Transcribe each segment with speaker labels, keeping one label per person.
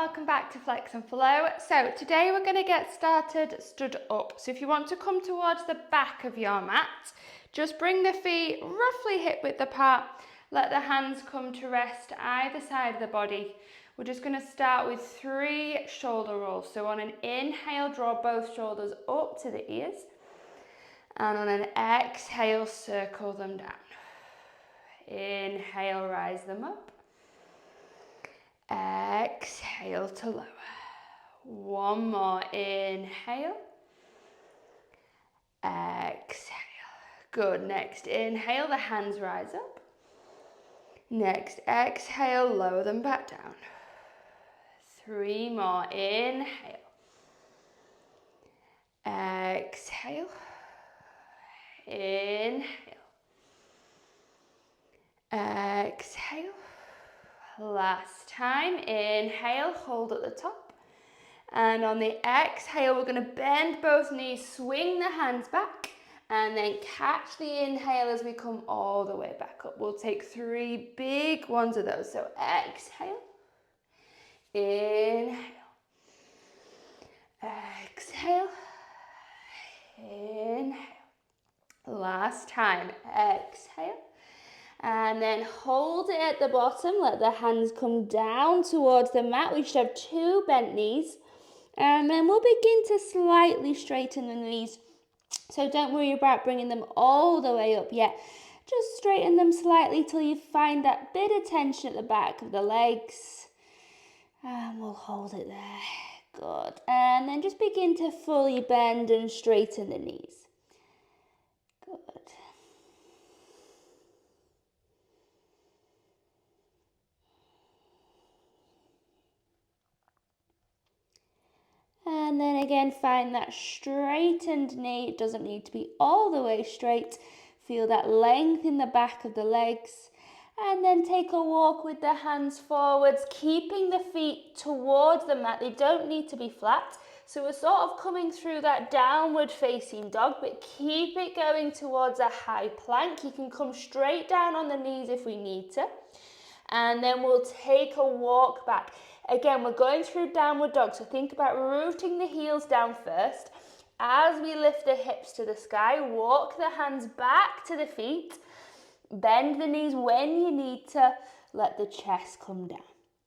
Speaker 1: welcome back to Flex and Flow. So today we're going to get started stood up. So if you want to come towards the back of your mat, just bring the feet roughly hip width apart. Let the hands come to rest either side of the body. We're just going to start with 3 shoulder rolls. So on an inhale, draw both shoulders up to the ears. And on an exhale, circle them down. Inhale, rise them up. Exhale to lower. One more, inhale. Exhale. Good, next inhale, the hands rise up. Next exhale, lower them back down. 3 more, inhale. Exhale. Inhale. Exhale. Last time, inhale, hold at the top. And on the exhale, we're going to bend both knees, swing the hands back, and then catch the inhale as we come all the way back up. We'll take 3 big ones of those. So exhale, inhale, exhale, inhale. Last time, exhale. And then hold it at the bottom, let the hands come down towards the mat. We should have 2 bent knees. And then we'll begin to slightly straighten the knees. So don't worry about bringing them all the way up yet. Just straighten them slightly till you find that bit of tension at the back of the legs. And we'll hold it there. Good. And then just begin to fully bend and straighten the knees. Good. And then again, find that straightened knee. It doesn't need to be all the way straight. Feel that length in the back of the legs. And then take a walk with the hands forwards, keeping the feet towards the mat. They don't need to be flat. So we're sort of coming through that downward facing dog, but keep it going towards a high plank. You can come straight down on the knees if we need to. And then we'll take a walk back. Again, we're going through downward dog, so think about rooting the heels down first. As we lift the hips to the sky, walk the hands back to the feet. Bend the knees when you need to. Let the chest come down.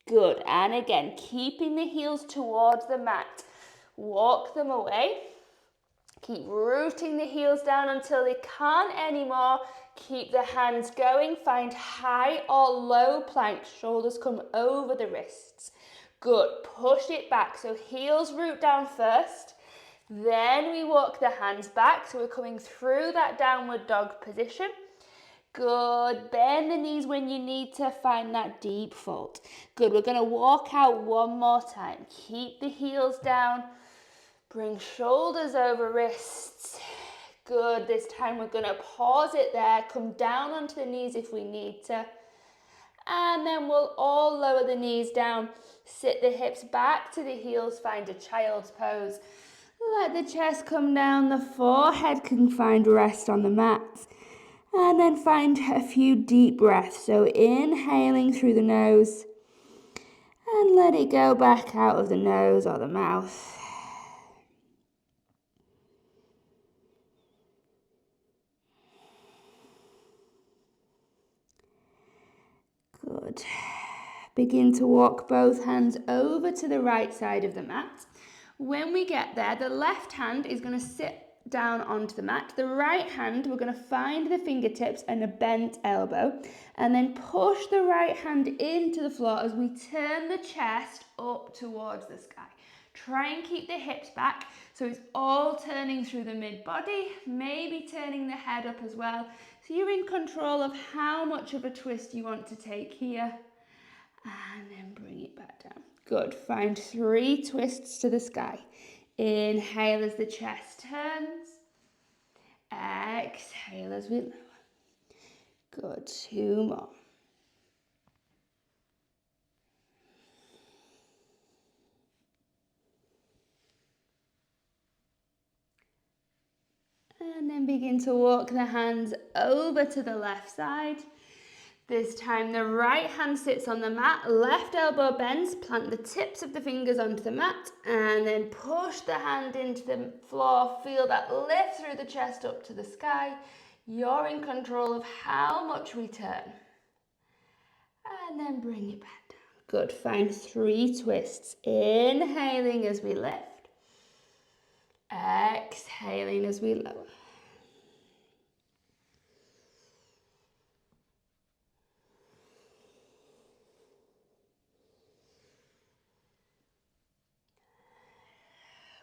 Speaker 1: Good. And again, keeping the heels towards the mat. Walk them away. Keep rooting the heels down until they can't anymore. Keep the hands going. Find high or low plank. Shoulders come over the wrists. Good. Push it back. So heels root down first. Then we walk the hands back. So we're coming through that downward dog position. Good. Bend the knees when you need to. Find that deep fold. Good. We're going to walk out one more time. Keep the heels down. Bring shoulders over wrists. Good. This time we're going to pause it there. Come down onto the knees if we need to. And then we'll all lower the knees down. Sit the hips back to the heels. Find a child's pose. Let the chest come down. The forehead can find rest on the mat. And then find a few deep breaths. So inhaling through the nose. And let it go back out of the nose or the mouth. Good. Begin to walk both hands over to the right side of the mat. When we get there, the left hand is going to sit down onto the mat. The right hand, we're going to find the fingertips and a bent elbow, and then push the right hand into the floor as we turn the chest up towards the sky. Try and keep the hips back so it's all turning through the mid-body, maybe turning the head up as well. So you're in control of how much of a twist you want to take here. And then bring it back down. Good. Find 3 twists to the sky. Inhale as the chest turns. Exhale as we lower. Good. 2 more. And then begin to walk the hands over to the left side. This time the right hand sits on the mat, left elbow bends, plant the tips of the fingers onto the mat, and then push the hand into the floor. Feel that lift through the chest up to the sky. You're in control of how much we turn. And then bring it back down. Good, find 3 twists. Inhaling as we lift. Exhaling as we lower.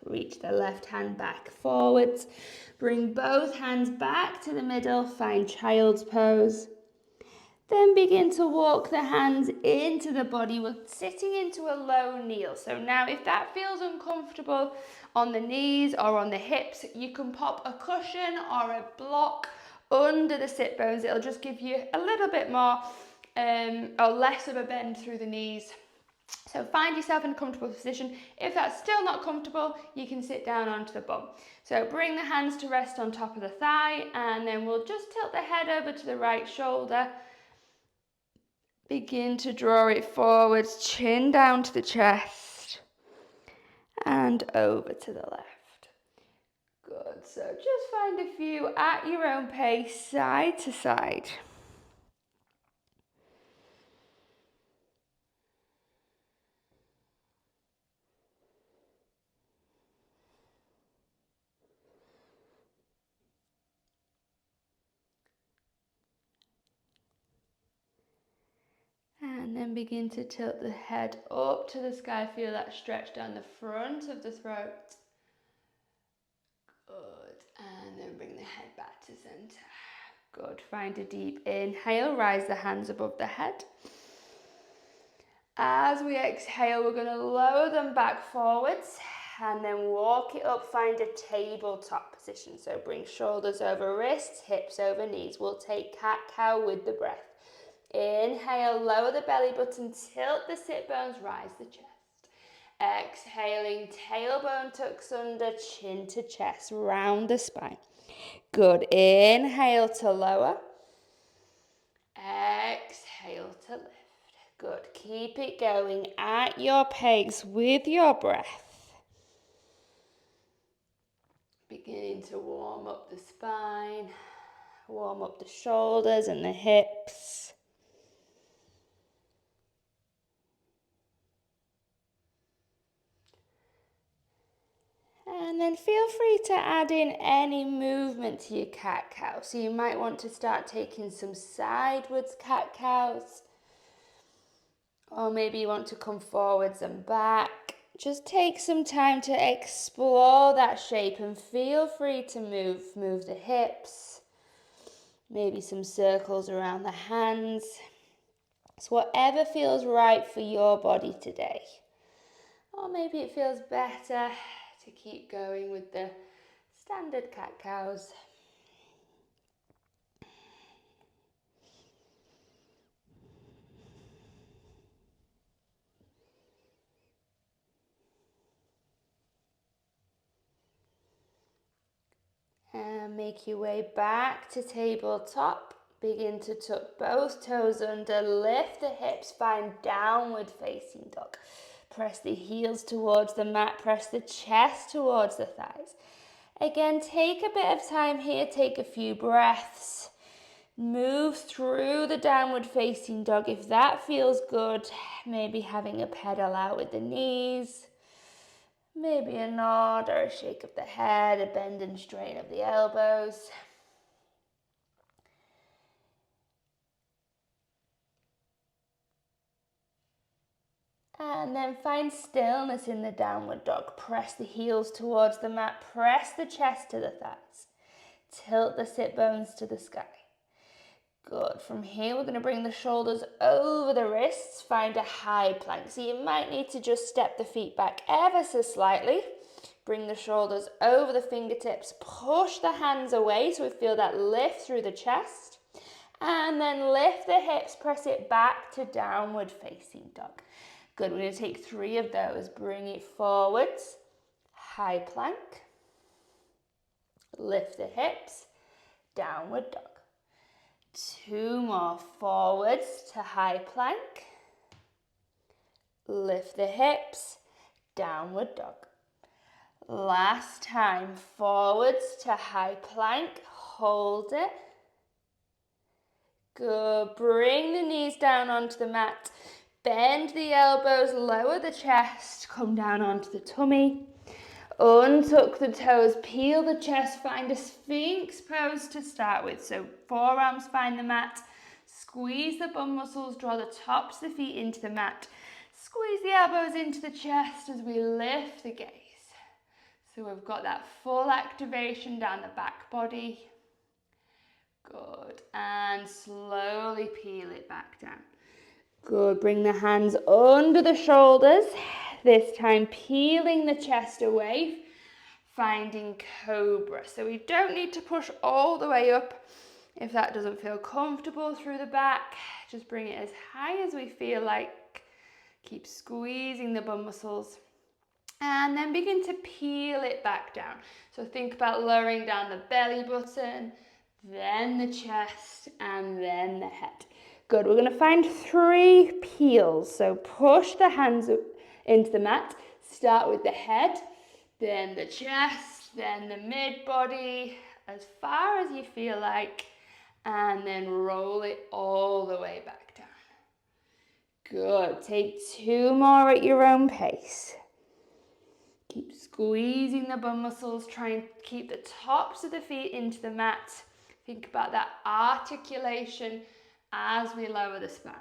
Speaker 1: Reach the left hand back forwards. Bring both hands back to the middle. Find child's pose. Then begin to walk the hands into the body. We're sitting into a low kneel. So now if that feels uncomfortable on the knees or on the hips, you can pop a cushion or a block under the sit bones. It'll just give you a little bit more or less of a bend through the knees. So find yourself in a comfortable position. If that's still not comfortable, you can sit down onto the bum. So bring the hands to rest on top of the thigh, and then we'll just tilt the head over to the right shoulder. Begin to draw it forwards, chin down to the chest, and over to the left. Good, so just find a few at your own pace, side to side. And then begin to tilt the head up to the sky. Feel that stretch down the front of the throat. Good. And then bring the head back to center. Good. Find a deep inhale. Rise the hands above the head. As we exhale, we're going to lower them back forwards and then walk it up. Find a tabletop position. So bring shoulders over wrists, hips over knees. We'll take cat-cow with the breath. Inhale, lower the belly button, tilt the sit bones, rise the chest. Exhaling, tailbone tucks under, chin to chest, round the spine. Good. Inhale to lower. Exhale to lift. Good. Keep it going at your pace with your breath. Beginning to warm up the spine, warm up the shoulders and the hips. And then feel free to add in any movement to your cat-cow. So you might want to start taking some sidewards cat-cows. Or maybe you want to come forwards and back. Just take some time to explore that shape and feel free to move the hips. Maybe some circles around the hands. So whatever feels right for your body today. Or maybe it feels better to keep going with the standard cat-cows. And make your way back to tabletop. Begin to tuck both toes under, lift the hips, find downward facing dog. Press the heels towards the mat, press the chest towards the thighs. Again, take a bit of time here, take a few breaths. Move through the downward facing dog. If that feels good, maybe having a pedal out with the knees. Maybe a nod or a shake of the head, a bend and straighten of the elbows. And then find stillness in the downward dog. Press the heels towards the mat. Press the chest to the thighs. Tilt the sit bones to the sky. Good. From here, we're going to bring the shoulders over the wrists. Find a high plank. So you might need to just step the feet back ever so slightly. Bring the shoulders over the fingertips. Push the hands away so we feel that lift through the chest. And then lift the hips. Press it back to downward facing dog. Good, we're going to take 3 of those. Bring it forwards, high plank, lift the hips, downward dog. 2 more. Forwards to high plank. Lift the hips, downward dog. Last time, forwards to high plank, hold it. Good, bring the knees down onto the mat. Bend the elbows, lower the chest, come down onto the tummy. Untuck the toes, peel the chest, find a Sphinx pose to start with. So forearms find the mat, squeeze the bum muscles, draw the tops of the feet into the mat. Squeeze the elbows into the chest as we lift the gaze. So we've got that full activation down the back body. Good, and slowly peel it back down. Good, bring the hands under the shoulders, this time peeling the chest away, finding cobra. So we don't need to push all the way up. If that doesn't feel comfortable through the back, just bring it as high as we feel like. Keep squeezing the bum muscles. And then begin to peel it back down. So think about lowering down the belly button, then the chest, and then the head. Good, we're going to find 3 peels. So push the hands into the mat. Start with the head, then the chest, then the mid-body, as far as you feel like, and then roll it all the way back down. Good, take 2 more at your own pace. Keep squeezing the bum muscles, try and keep the tops of the feet into the mat. Think about that articulation as we lower the spine.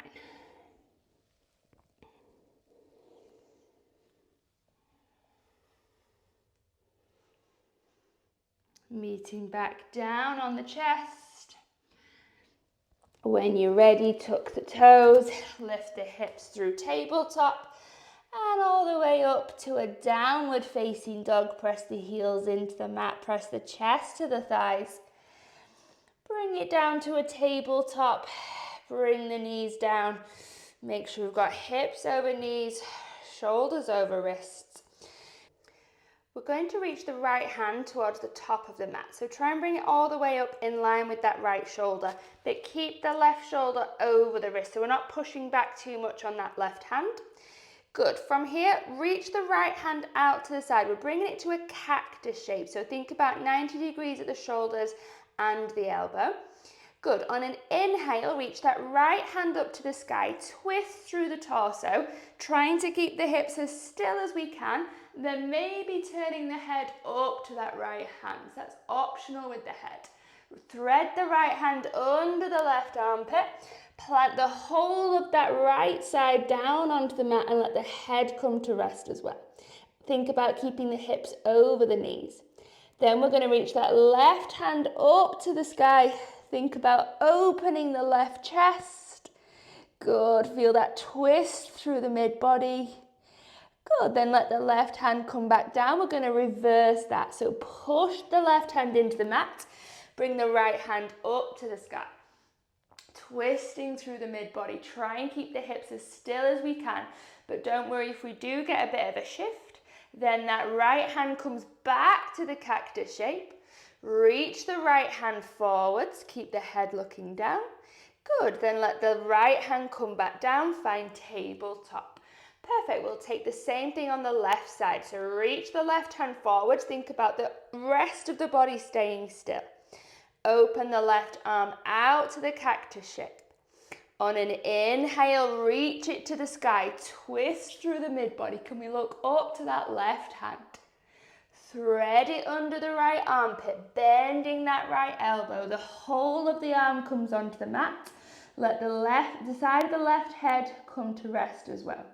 Speaker 1: Meeting back down on the chest. When you're ready, tuck the toes, lift the hips through tabletop, and all the way up to a downward facing dog. Press the heels into the mat, press the chest to the thighs. Bring it down to a tabletop, bring the knees down. Make sure we've got hips over knees, shoulders over wrists. We're going to reach the right hand towards the top of the mat. So try and bring it all the way up in line with that right shoulder, but keep the left shoulder over the wrist. So we're not pushing back too much on that left hand. Good. From here, reach the right hand out to the side. We're bringing it to a cactus shape. So think about 90 degrees at the shoulders and the elbow. Good. On an inhale, reach that right hand up to the sky, twist through the torso, trying to keep the hips as still as we can, then maybe turning the head up to that right hand. So that's optional with the head. Thread the right hand under the left armpit, plant the whole of that right side down onto the mat and let the head come to rest as well. Think about keeping the hips over the knees. Then we're going to reach that left hand up to the sky. Think about opening the left chest. Good, feel that twist through the mid-body. Good, then let the left hand come back down. We're going to reverse that. So push the left hand into the mat. Bring the right hand up to the sky. Twisting through the mid-body. Try and keep the hips as still as we can. But don't worry if we do get a bit of a shift. Then that right hand comes back to the cactus shape. Reach the right hand forwards. Keep the head looking down. Good, then let the right hand come back down. Find tabletop. Perfect, we'll take the same thing on the left side. So reach the left hand forward. Think about the rest of the body staying still. Open the left arm out to the cactus shape. On an inhale, reach it to the sky. Twist through the mid-body. Can we look up to that left hand? Thread it under the right armpit, bending that right elbow. The whole of the arm comes onto the mat. Let the side of the left head come to rest as well.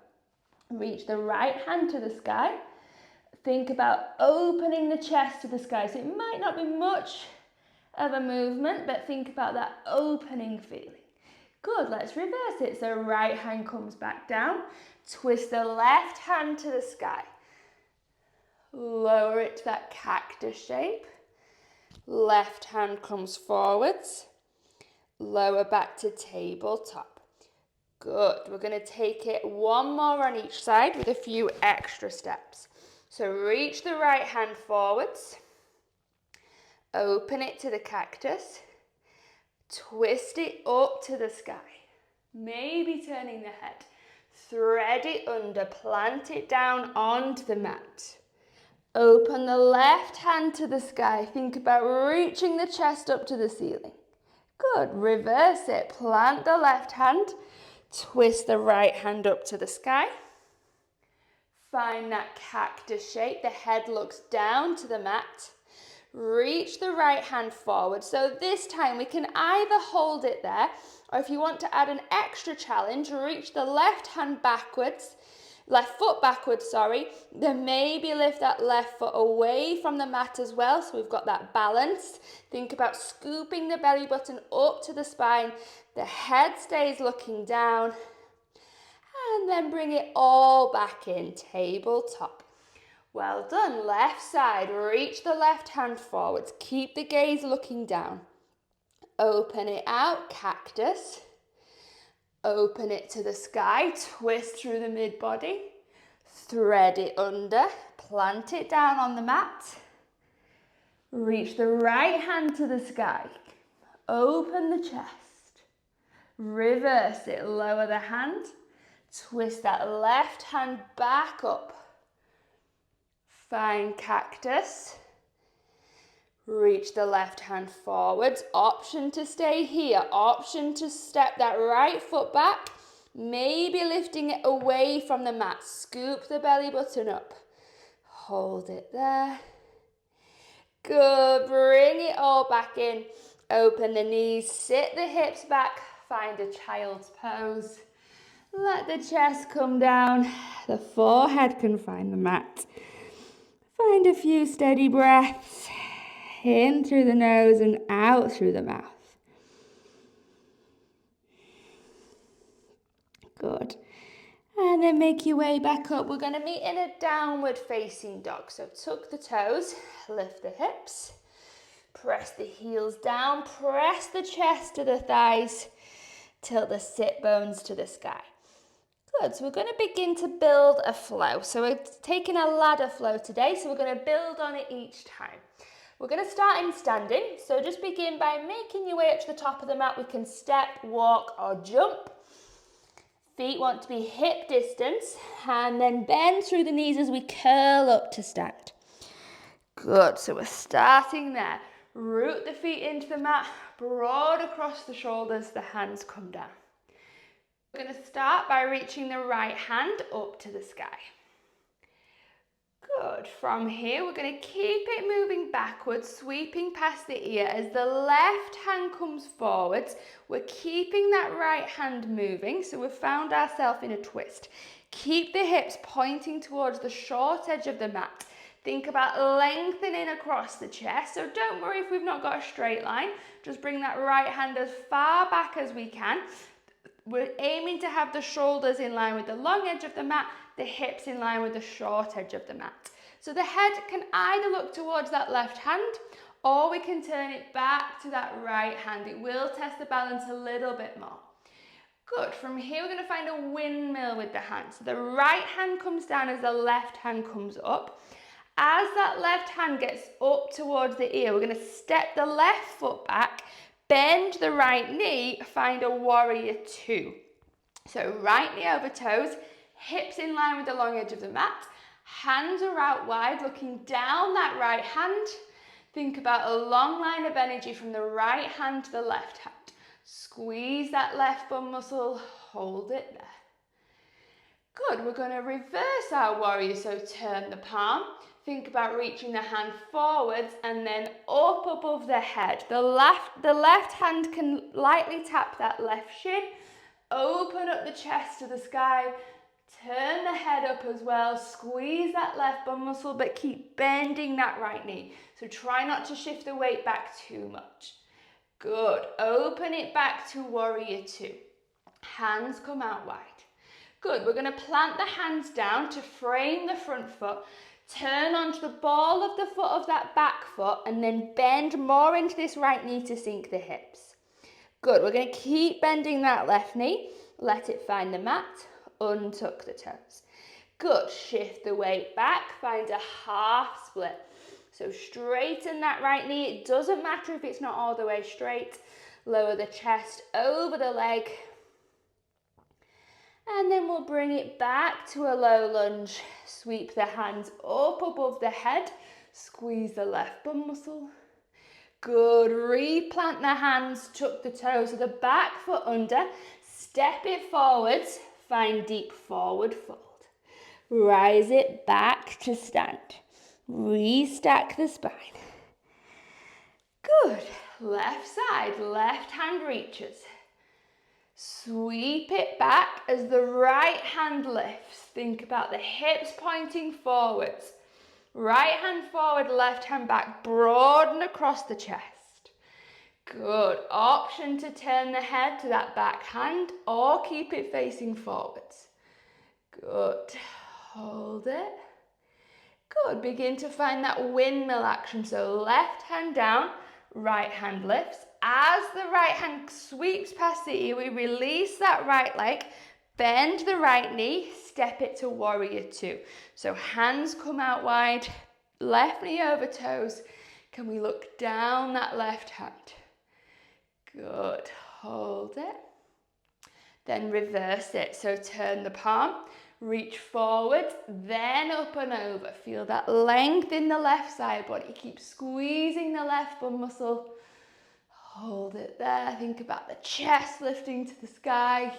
Speaker 1: Reach the right hand to the sky. Think about opening the chest to the sky. So it might not be much of a movement, but think about that opening feeling. Good, let's reverse it. So right hand comes back down. Twist the left hand to the sky. Lower it to that cactus shape. Left hand comes forwards. Lower back to tabletop. Good. We're going to take it one more on each side with a few extra steps. So reach the right hand forwards. Open it to the cactus. Twist it up to the sky. Maybe turning the head. Thread it under, plant it down onto the mat. Open the left hand to the sky. Think about reaching the chest up to the ceiling. Good. Reverse it. Plant the left hand. Twist the right hand up to the sky. Find that cactus shape. The head looks down to the mat. Reach the right hand forward. So this time we can either hold it there, or if you want to add an extra challenge, reach the left hand backwards, left foot backwards, then maybe lift that left foot away from the mat as well, so we've got that balance. Think about scooping the belly button up to the spine, the head stays looking down, and then bring it all back in, tabletop. Well done. Left side, reach the left hand forwards, keep the gaze looking down. Open it out, cactus. Open it to the sky, twist through the mid-body. Thread it under, plant it down on the mat. Reach the right hand to the sky. Open the chest. Reverse it, lower the hand. Twist that left hand back up. Find cactus. Reach the left hand forwards. Option to stay here. Option to step that right foot back. Maybe lifting it away from the mat. Scoop the belly button up. Hold it there. Good. Bring it all back in. Open the knees. Sit the hips back. Find a child's pose. Let the chest come down. The forehead can find the mat. Find a few steady breaths. In through the nose and out through the mouth. Good. And then make your way back up. We're going to meet in a downward facing dog. So tuck the toes, lift the hips, press the heels down, press the chest to the thighs, tilt the sit bones to the sky. Good, so we're going to begin to build a flow. So we're taking a ladder flow today, so we're going to build on it each time. We're going to start in standing, so just begin by making your way up to the top of the mat. We can step, walk or jump. Feet want to be hip distance, and then bend through the knees as we curl up to stand. Good, so we're starting there. Root the feet into the mat, broad across the shoulders, the hands come down. We're going to start by reaching the right hand up to the sky. Good. From here, we're going to keep it moving backwards, sweeping past the ear. As the left hand comes forwards, we're keeping that right hand moving. So we've found ourselves in a twist. Keep the hips pointing towards the short edge of the mat. Think about lengthening across the chest. So don't worry if we've not got a straight line. Just bring that right hand as far back as we can. We're aiming to have the shoulders in line with the long edge of the mat, the hips in line with the short edge of the mat. So the head can either look towards that left hand, or we can turn it back to that right hand. It will test the balance a little bit more. Good. From here, we're going to find a windmill with the hands. So the right hand comes down as the left hand comes up. As that left hand gets up towards the ear, we're going to step the left foot back, bend the right knee, find a warrior two. So right knee over toes, hips in line with the long edge of the mat, hands are out wide, looking down that right hand. Think about a long line of energy from the right hand to the left hand. Squeeze that left bum muscle, hold it there. Good, we're going to reverse our warrior, so turn the palm. Think about reaching the hand forwards and then up above the head. The left hand can lightly tap that left shin. Open up the chest to the sky. Turn the head up as well. Squeeze that left bum muscle, but keep bending that right knee. So try not to shift the weight back too much. Good. Open it back to warrior two. Hands come out wide. Good. We're going to plant the hands down to frame the front foot. Turn onto the ball of the foot of that back foot and then bend more into this right knee to sink the hips. Good. We're going to keep bending that left knee. Let it find the mat. Untuck the toes. Good. Shift the weight back. Find a half split. So straighten that right knee. It doesn't matter if it's not all the way straight. Lower the chest over the leg. And then we'll bring it back to a low lunge. Sweep the hands up above the head. Squeeze the left bum muscle. Good. Replant the hands, tuck the toes of the back foot under. Step it forwards. Find deep forward fold. Rise it back to stand. Restack the spine. Good. Left side, left hand reaches. Sweep it back as the right hand lifts. Think about the hips pointing forwards. Right hand forward, left hand back. Broaden across the chest. Good. Option to turn the head to that back hand or keep it facing forwards. Good. Hold it. Good. Begin to find that windmill action. So left hand down, right hand lifts. As the right hand sweeps past the ear, we release that right leg, bend the right knee, step it to warrior two. So hands come out wide, left knee over toes. Can we look down that left hand? Good. Hold it. Then reverse it. So turn the palm, reach forward, then up and over. Feel that length in the left side body. Keep squeezing the left bum muscle. Hold it there. Think about the chest lifting to the sky.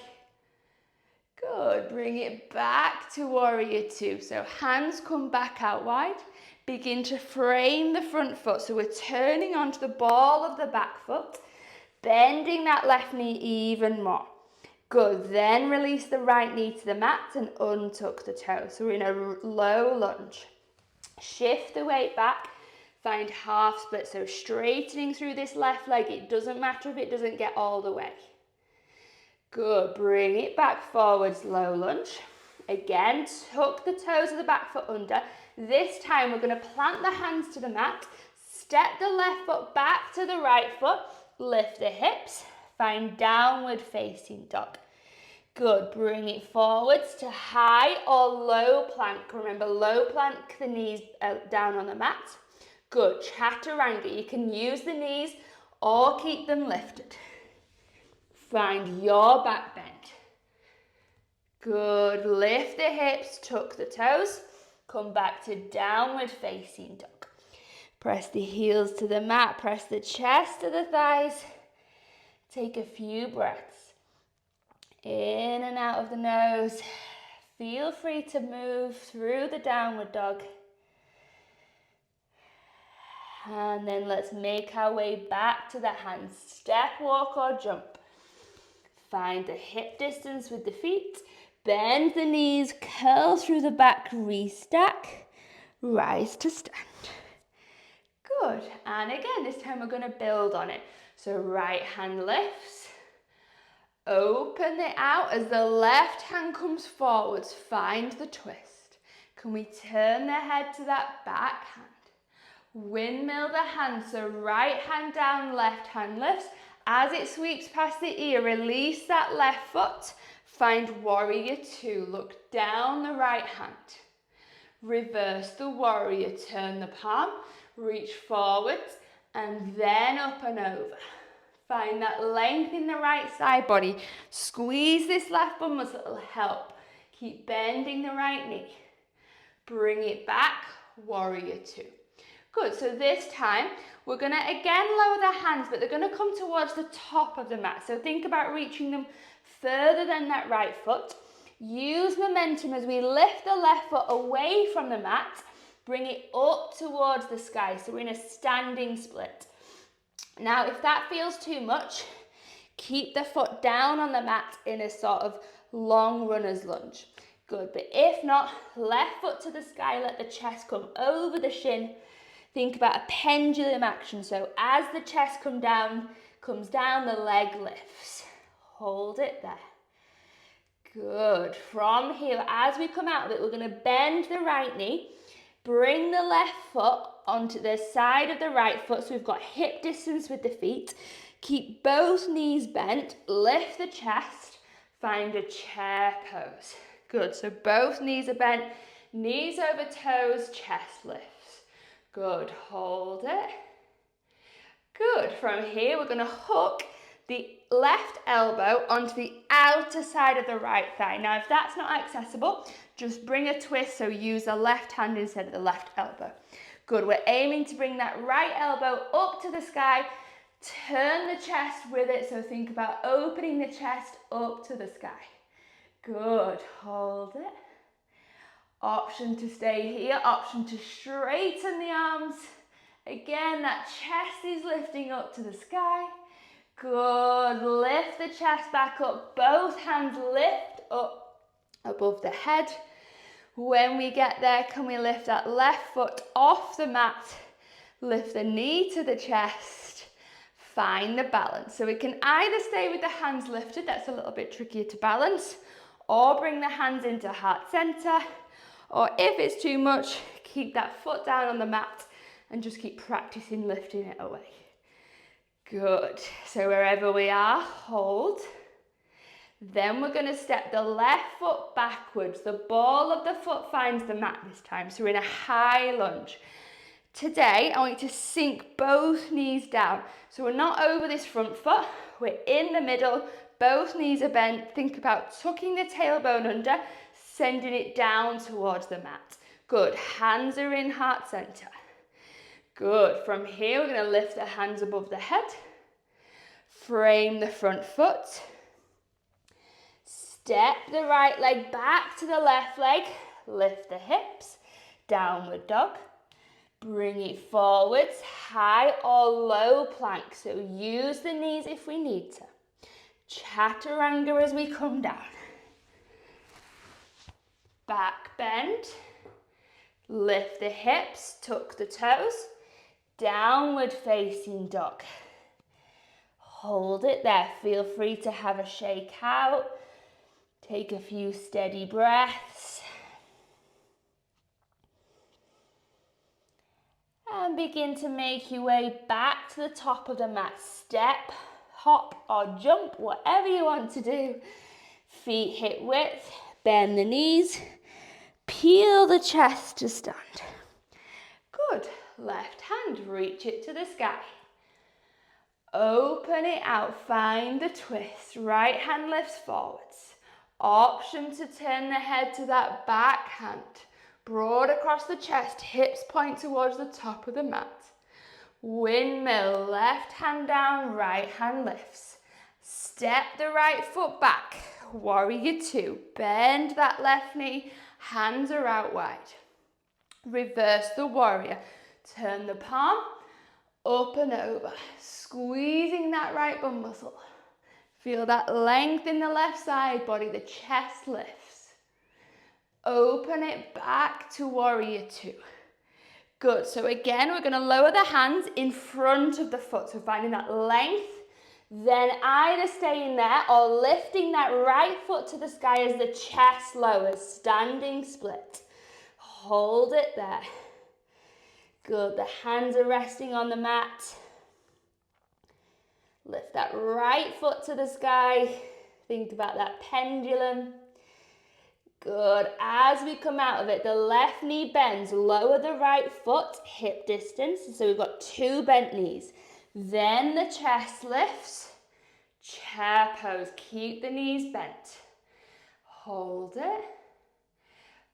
Speaker 1: Good. Bring it back to warrior two. So hands come back out wide. Begin to frame the front foot. So we're turning onto the ball of the back foot, bending that left knee even more. Good. Then release the right knee to the mat and untuck the toes. So we're in a low lunge. Shift the weight back. Find half split, so straightening through this left leg. It doesn't matter if it doesn't get all the way. Good. Bring it back forwards, low lunge. Again, tuck the toes of the back foot under. This time we're going to plant the hands to the mat. Step the left foot back to the right foot. Lift the hips. Find downward facing dog. Good. Bring it forwards to high or low plank. Remember, low plank, the knees down on the mat. Good. Chaturanga. You can use the knees or keep them lifted. Find your back bend. Good. Lift the hips, tuck the toes. Come back to downward facing dog. Press the heels to the mat. Press the chest to the thighs. Take a few breaths. In and out of the nose. Feel free to move through the downward dog. And then let's make our way back to the hands. Step, walk or jump. Find the hip distance with the feet. Bend the knees, curl through the back, restack. Rise to stand. Good. And again, this time we're going to build on it. So right hand lifts. Open it out as the left hand comes forwards. Find the twist. Can we turn the head to that back hand? Windmill the hands, so right hand down, left hand lifts. As it sweeps past the ear, release that left foot. Find warrior two. Look down the right hand. Reverse the warrior. Turn the palm. Reach forwards and then up and over. Find that length in the right side body. Squeeze this left bum muscle. It'll help. Keep bending the right knee. Bring it back. Warrior two. Good, so this time we're going to again lower the hands, but they're going to come towards the top of the mat. So think about reaching them further than that right foot. Use momentum as we lift the left foot away from the mat. Bring it up towards the sky. So we're in a standing split. Now, if that feels too much, keep the foot down on the mat in a sort of long runner's lunge. Good, but if not, left foot to the sky, let the chest come over the shin. Think about a pendulum action. So as the chest comes down, the leg lifts. Hold it there. Good. From here, as we come out of it, we're going to bend the right knee. Bring the left foot onto the side of the right foot. So we've got hip distance with the feet. Keep both knees bent. Lift the chest. Find a chair pose. Good. So both knees are bent. Knees over toes, chest lifts. Good, hold it. Good, from here we're going to hook the left elbow onto the outer side of the right thigh. Now, if that's not accessible, just bring a twist, so use the left hand instead of the left elbow. Good, we're aiming to bring that right elbow up to the sky, turn the chest with it, so think about opening the chest up to the sky. Good, hold it. Option to stay here, option to straighten the arms. Again, that chest is lifting up to the sky. Good, lift the chest back up, both hands lift up above the head. When we get there, can we lift that left foot off the mat, lift the knee to the chest, find the balance. So we can either stay with the hands lifted, that's a little bit trickier to balance, or bring the hands into heart center, or if it's too much, keep that foot down on the mat and just keep practicing lifting it away. Good, so wherever we are, hold. Then we're going to step the left foot backwards. The ball of the foot finds the mat this time, so we're in a high lunge. Today, I want you to sink both knees down. So we're not over this front foot, we're in the middle, both knees are bent. Think about tucking the tailbone under, sending it down towards the mat. Good, hands are in heart center. Good, from here we're going to lift the hands above the head, frame the front foot, step the right leg back to the left leg, lift the hips, downward dog, bring it forwards, high or low plank, so use the knees if we need to. Chaturanga as we come down. Back bend, lift the hips, tuck the toes, downward facing dog. Hold it there, feel free to have a shake out. Take a few steady breaths. And begin to make your way back to the top of the mat. Step, hop or jump, whatever you want to do. Feet hip width, bend the knees, peel the chest to stand. Good. Left hand, reach it to the sky. Open it out, find the twist. Right hand lifts forwards. Option to turn the head to that back hand. Broad across the chest, hips point towards the top of the mat. Windmill, left hand down, right hand lifts. Step the right foot back. Warrior two, bend that left knee, hands are out wide. Reverse the warrior. Turn the palm up and over, squeezing that right bum muscle. Feel that length in the left side body, the chest lifts. Open it back to warrior two. Good, so again, we're going to lower the hands in front of the foot, so finding that length, then either staying there or lifting that right foot to the sky as the chest lowers, standing split. Hold it there. Good, the hands are resting on the mat. Lift that right foot to the sky. Think about that pendulum. Good, as we come out of it, the left knee bends. Lower the right foot, hip distance. So we've got two bent knees. Then the chest lifts. Chair pose, keep the knees bent. Hold it.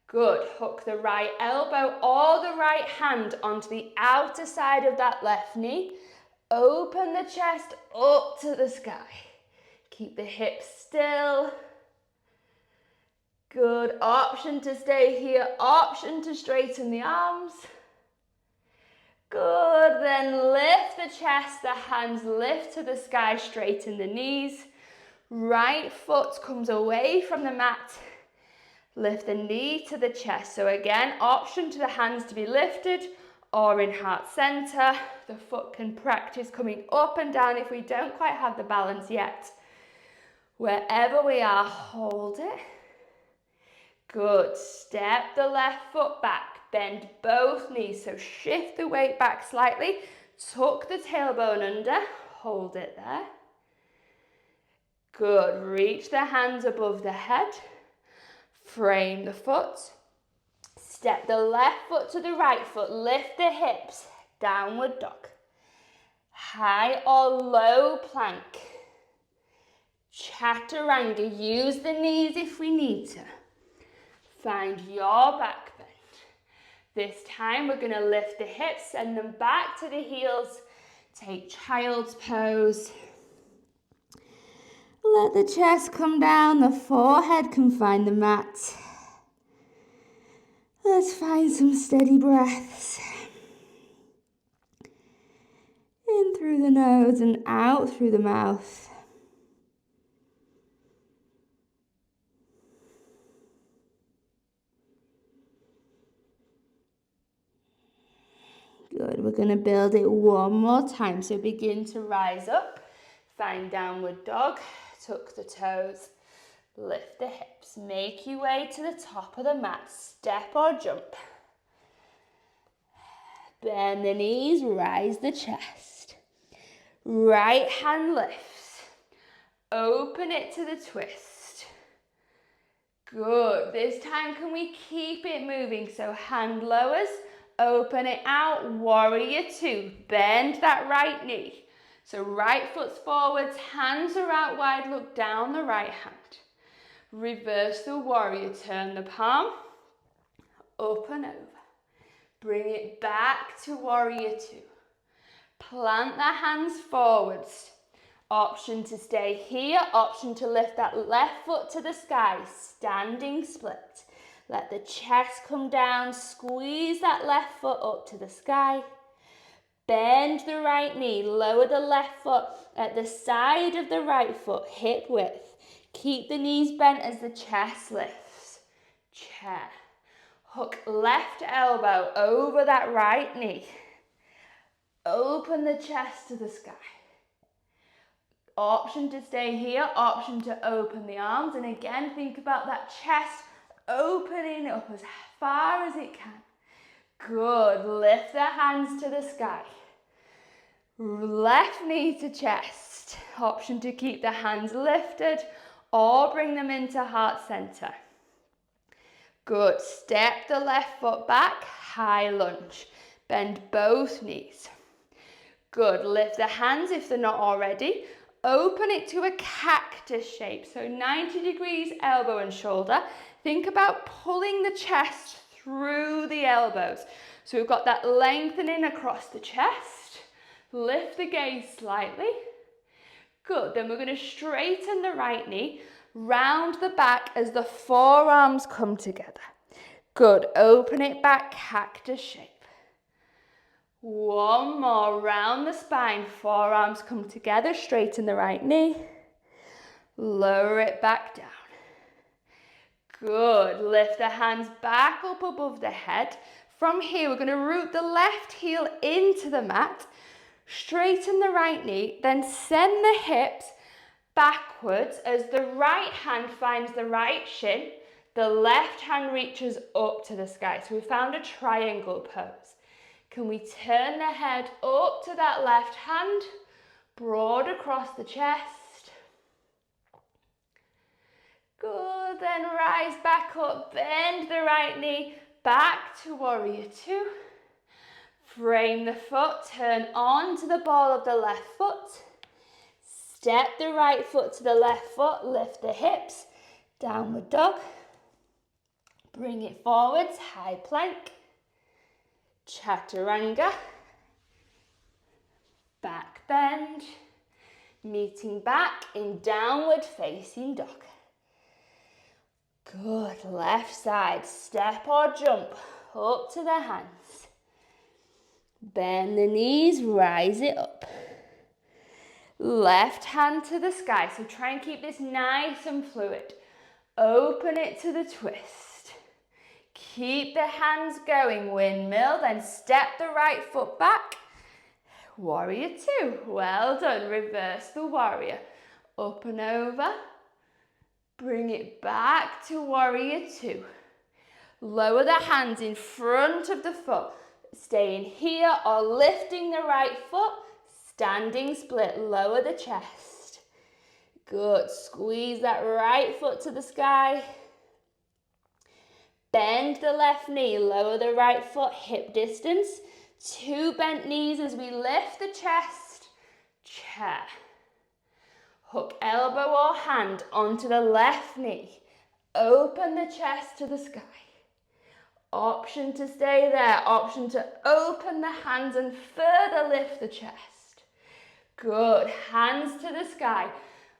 Speaker 1: Good, hook the right elbow or the right hand onto the outer side of that left knee. Open the chest up to the sky. Keep the hips still. Good, option to stay here, option to straighten the arms. Good, then lift the chest, the hands lift to the sky, straighten the knees. Right foot comes away from the mat. Lift the knee to the chest. So again, option to the hands to be lifted or in heart center. The foot can practice coming up and down if we don't quite have the balance yet. Wherever we are, hold it. Good, step the left foot back, bend both knees, so shift the weight back slightly, tuck the tailbone under, hold it there. Good, reach the hands above the head, frame the foot, step the left foot to the right foot, lift the hips, downward dog. High or low plank. Chaturanga, use the knees if we need to. Find your back bend. This time we're going to lift the hips, send them back to the heels. Take child's pose. Let the chest come down, the forehead can find the mat. Let's find some steady breaths. In through the nose and out through the mouth. Good, we're going to build it one more time. So begin to rise up, find downward dog, tuck the toes, lift the hips, make your way to the top of the mat, step or jump. Bend the knees, rise the chest. Right hand lifts, open it to the twist. Good, this time can we keep it moving? So hand lowers, open it out, warrior two. Bend that right knee. So right foot's forwards, hands are out wide, look down the right hand. Reverse the warrior, turn the palm, up and over. Bring it back to warrior two. Plant the hands forwards. Option to stay here, option to lift that left foot to the sky, standing split. Let the chest come down, squeeze that left foot up to the sky. Bend the right knee, lower the left foot at the side of the right foot, hip width. Keep the knees bent as the chest lifts. Chair. Hook left elbow over that right knee. Open the chest to the sky. Option to stay here, option to open the arms. And again, think about that chest opening up as far as it can. Good, lift the hands to the sky. Left knee to chest. Option to keep the hands lifted or bring them into heart center. Good, step the left foot back, high lunge. Bend both knees. Good, lift the hands if they're not already. Open it to a cactus shape, so 90 degrees elbow and shoulder. Think about pulling the chest through the elbows. So we've got that lengthening across the chest. Lift the gaze slightly. Good, then we're going to straighten the right knee, round the back as the forearms come together. Good, open it back, cactus shape. One more, round the spine, forearms come together, straighten the right knee. Lower it back down. Good, lift the hands back up above the head. From here, we're going to root the left heel into the mat, straighten the right knee, then send the hips backwards as the right hand finds the right shin, the left hand reaches up to the sky. So we found a triangle pose. Can we turn the head up to that left hand, broad across the chest. Good, then rise back up, bend the right knee, back to warrior two. Frame the foot, turn onto the ball of the left foot. Step the right foot to the left foot, lift the hips, downward dog. Bring it forwards, high plank. Chaturanga. Back bend. Meeting back in downward facing dog. Good, left side, step or jump up to the hands. Bend the knees, rise it up. Left hand to the sky, so try and keep this nice and fluid. Open it to the twist. Keep the hands going, windmill, then step the right foot back. Warrior two, well done, reverse the warrior. Up and over. Bring it back to warrior two. Lower the hands in front of the foot. Staying here or lifting the right foot. Standing split, lower the chest. Good, squeeze that right foot to the sky. Bend the left knee, lower the right foot, hip distance. Two bent knees as we lift the chest. Chair. Hook elbow or hand onto the left knee. Open the chest to the sky. Option to stay there. Option to open the hands and further lift the chest. Good. Hands to the sky.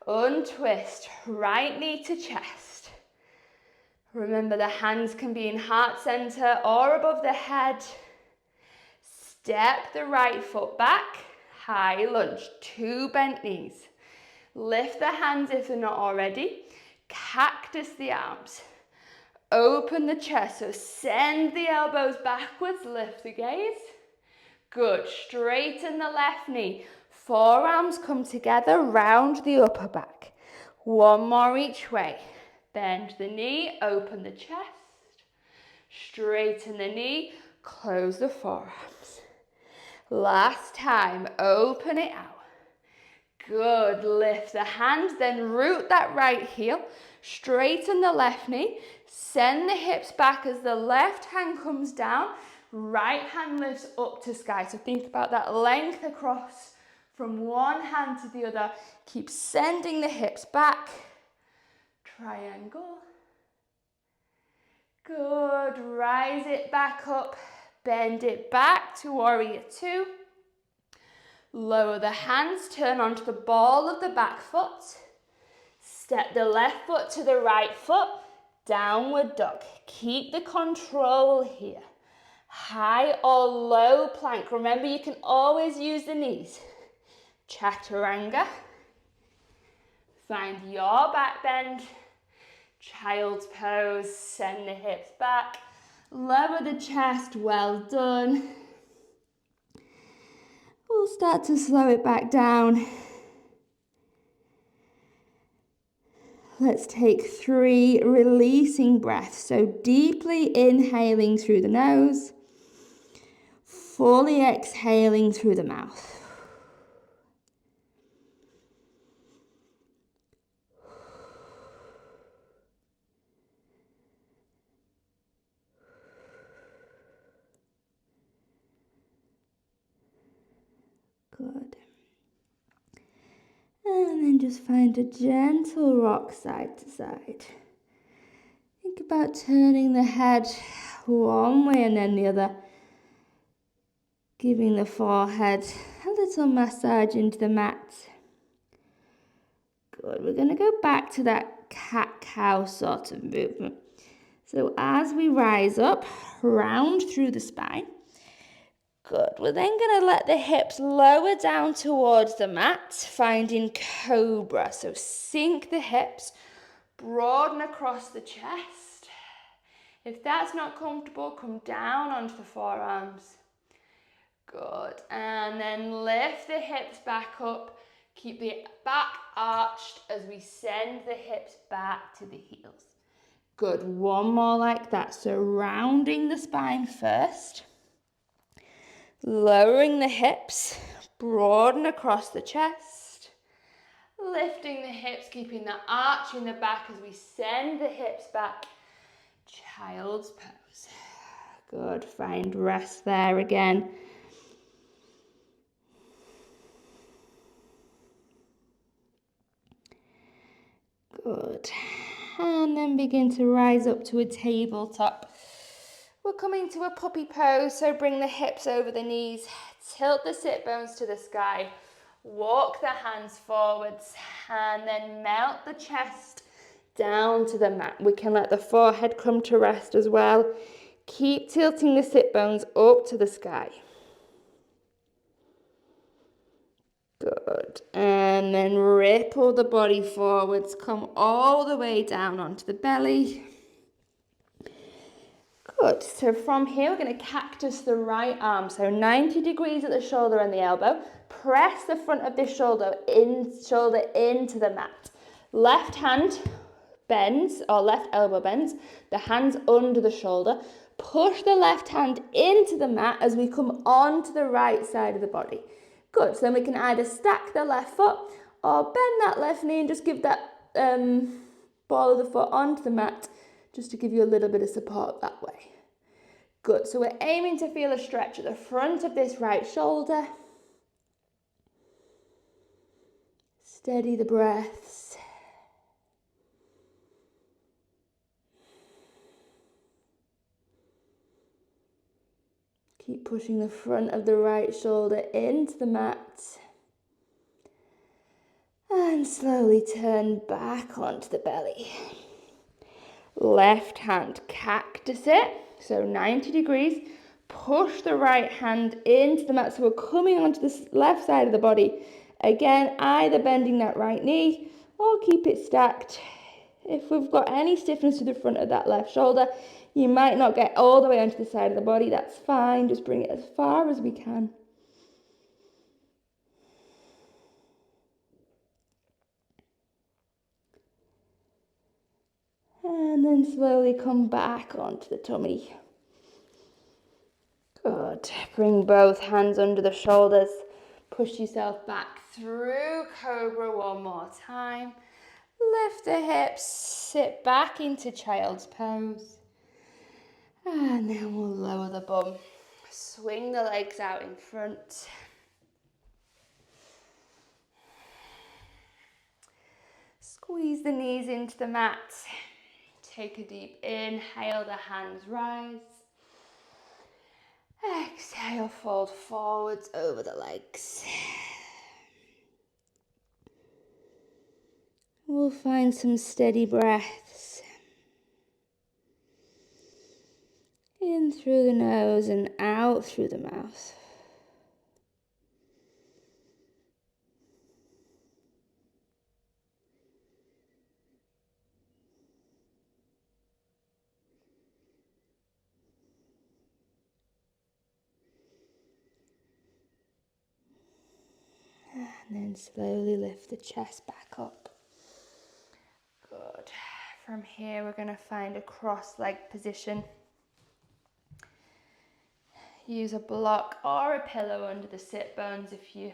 Speaker 1: Untwist. Right knee to chest. Remember, the hands can be in heart center or above the head. Step the right foot back. High lunge. 2 bent knees. Lift the hands if they're not already. Cactus the arms. Open the chest, so send the elbows backwards, lift the gaze. Good, straighten the left knee. Forearms come together, round the upper back. 1 more each way. Bend the knee, open the chest. Straighten the knee, close the forearms. Last time, open it out. Good, lift the hands, then root that right heel. Straighten the left knee. Send the hips back as the left hand comes down. Right hand lifts up to sky. So think about that length across from one hand to the other. Keep sending the hips back. Triangle. Good, rise it back up. Bend it back to warrior 2. Lower the hands, turn onto the ball of the back foot. Step the left foot to the right foot. Downward dog. Keep the control here. High or low plank. Remember, you can always use the knees. Chaturanga. Find your back bend. Child's pose. Send the hips back. Lower the chest. Well done. We'll start to slow it back down. Let's take 3 releasing breaths. So deeply inhaling through the nose, fully exhaling through the mouth. Good. And then just find a gentle rock side to side. Think about turning the head one way and then the other. Giving the forehead a little massage into the mat. Good. We're going to go back to that cat-cow sort of movement. So as we rise up, round through the spine. Good. We're then going to let the hips lower down towards the mat, finding cobra. So sink the hips, broaden across the chest. If that's not comfortable, come down onto the forearms. Good. And then lift the hips back up. Keep the back arched as we send the hips back to the heels. Good. 1 more like that. So rounding the spine first. Lowering the hips, broaden across the chest, lifting the hips, keeping the arch in the back as we send the hips back. Child's pose. Good, find rest there again. Good, and then begin to rise up to a tabletop. We're coming to a puppy pose, so bring the hips over the knees, tilt the sit bones to the sky, walk the hands forwards, and then melt the chest down to the mat. We can let the forehead come to rest as well. Keep tilting the sit bones up to the sky. Good. And then ripple the body forwards, come all the way down onto the belly. Good. So from here, we're going to cactus the right arm. So 90 degrees at the shoulder and the elbow. Press the front of this shoulder into the mat. Left hand bends, or left elbow bends. The hands under the shoulder. Push the left hand into the mat as we come onto the right side of the body. Good. So then we can either stack the left foot or bend that left knee and just give that ball of the foot onto the mat, just to give you a little bit of support that way. Good, so we're aiming to feel a stretch at the front of this right shoulder. Steady the breaths. Keep pushing the front of the right shoulder into the mat. And slowly turn back onto the belly. Left hand cactus it, so 90 degrees. Push the right hand into the mat, so we're coming onto the left side of the body. Again, either bending that right knee or keep it stacked. If we've got any stiffness to the front of that left shoulder, you might not get all the way onto the side of the body. That's fine. Just bring it as far as we can. And then slowly come back onto the tummy. Good. Bring both hands under the shoulders. Push yourself back through Cobra one more time. Lift the hips, sit back into child's pose. And then we'll lower the bum. Swing the legs out in front. Squeeze the knees into the mat. Take a deep inhale, the hands rise. Exhale, fold forwards over the legs. We'll find some steady breaths. In through the nose and out through the mouth. And then slowly lift the chest back up. Good. From here, we're going to find a cross-leg position. Use a block or a pillow under the sit bones. If you're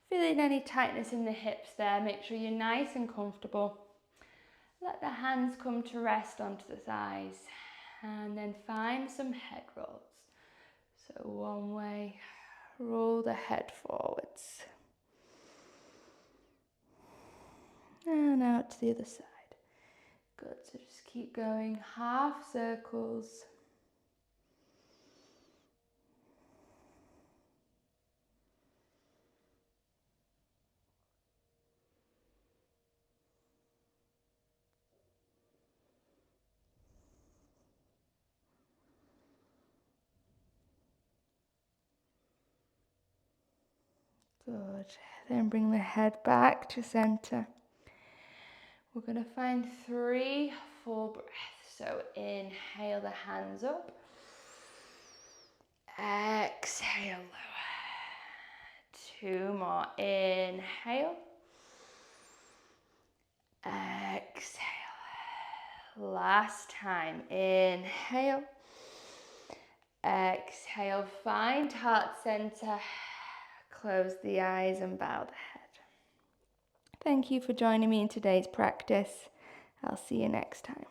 Speaker 1: feeling any tightness in the hips there, make sure you're nice and comfortable. Let the hands come to rest onto the thighs. And then find some head rolls. So one way, roll the head forwards. And out to the other side. Good, so just keep going, half circles. Good, then bring the head back to center. We're going to find 3 full breaths. So inhale the hands up. Exhale lower. 2 more. Inhale. Exhale. Last time. Inhale. Exhale. Find heart center. Close the eyes and bow the head. Thank you for joining me in today's practice. I'll see you next time.